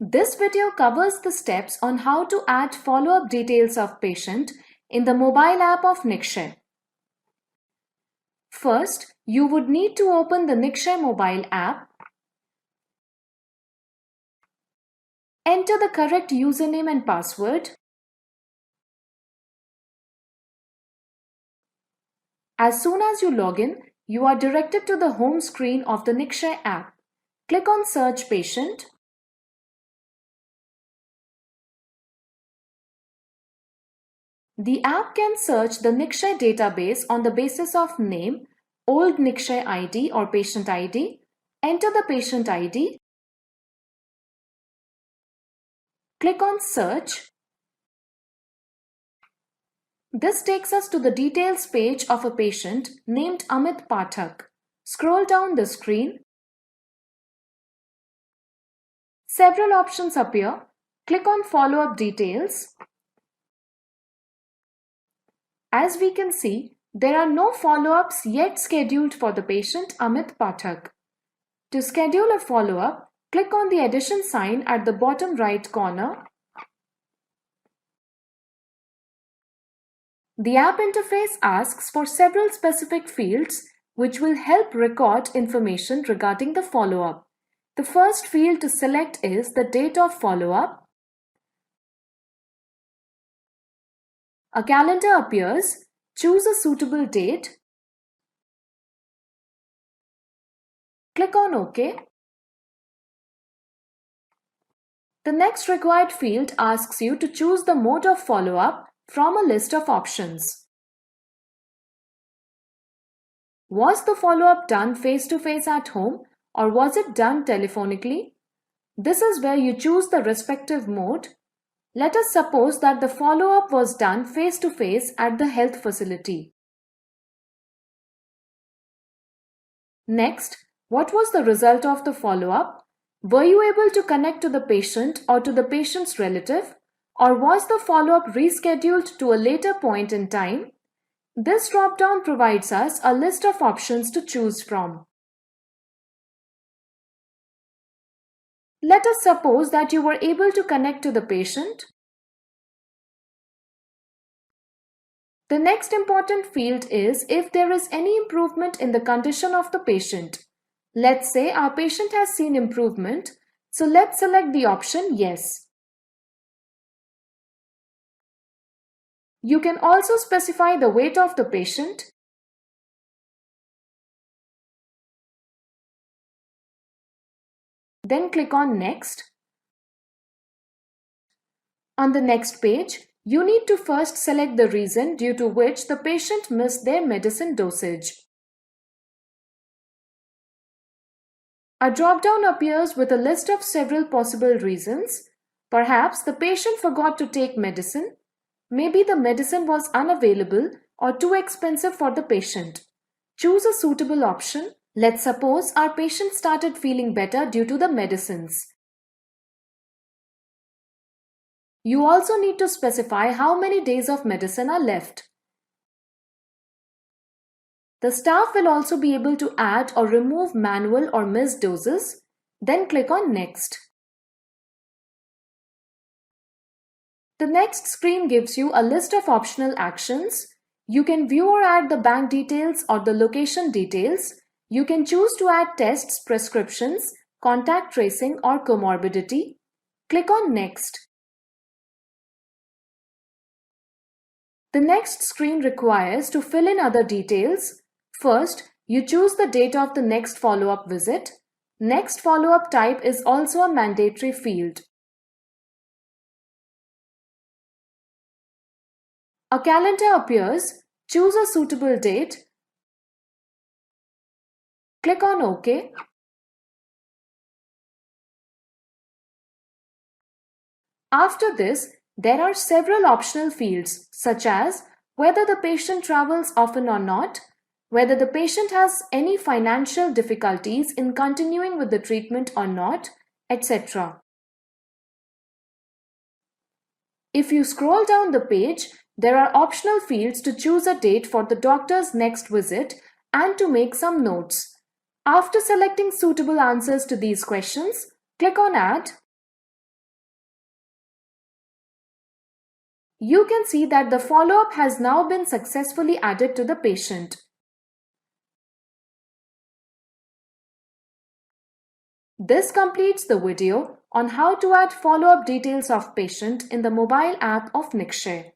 This video covers the steps on how to add follow-up details of patient in the mobile app of Nikshay. First, you would need to open the Nikshay mobile app, enter the correct username and password. As soon as you log in, you are directed to the home screen of the Nikshay app. Click on Search Patient. The app can search the Nikshay database on the basis of name, old Nikshay ID or patient ID. Enter the patient ID. Click on Search. This takes us to the details page of a patient named Amit Pathak. Scroll down the screen. Several options appear. Click on Follow-up Details. As we can see, there are no follow-ups yet scheduled for the patient Amit Pathak. To schedule a follow-up, click on the addition sign at the bottom right corner. The app interface asks for several specific fields which will help record information regarding the follow-up. The first field to select is the date of follow-up. A calendar appears. Choose a suitable date. Click on OK. The next required field asks you to choose the mode of follow-up from a list of options. Was the follow-up done face-to-face at home or was it done telephonically? This is where you choose the respective mode. Let us suppose that the follow-up was done face-to-face at the health facility. Next, what was the result of the follow-up? Were you able to connect to the patient or to the patient's relative? Or was the follow-up rescheduled to a later point in time? This drop-down provides us a list of options to choose from. Let us suppose that you were able to connect to the patient. The next important field is if there is any improvement in the condition of the patient. Let's say our patient has seen improvement, so let's select the option Yes. You can also specify the weight of the patient. Then click on Next. On the next page, you need to first select the reason due to which the patient missed their medicine dosage. A drop-down appears with a list of several possible reasons. Perhaps the patient forgot to take medicine. Maybe the medicine was unavailable or too expensive for the patient. Choose a suitable option. Let's suppose our patient started feeling better due to the medicines. You also need to specify how many days of medicine are left. The staff will also be able to add or remove manual or missed doses. Then click on Next. The next screen gives you a list of optional actions. You can view or add the bank details or the location details. You can choose to add tests, prescriptions, contact tracing or comorbidity. Click on Next. The next screen requires to fill in other details. First, you choose the date of the next follow-up visit. Next follow-up type is also a mandatory field. A calendar appears. Choose a suitable date. Click on OK. After this, there are several optional fields such as whether the patient travels often or not, whether the patient has any financial difficulties in continuing with the treatment or not, etc. If you scroll down the page, there are optional fields to choose a date for the doctor's next visit and to make some notes. After selecting suitable answers to these questions, click on Add. You can see that the follow-up has now been successfully added to the patient. This completes the video on how to add follow-up details of patient in the mobile app of Nikshay.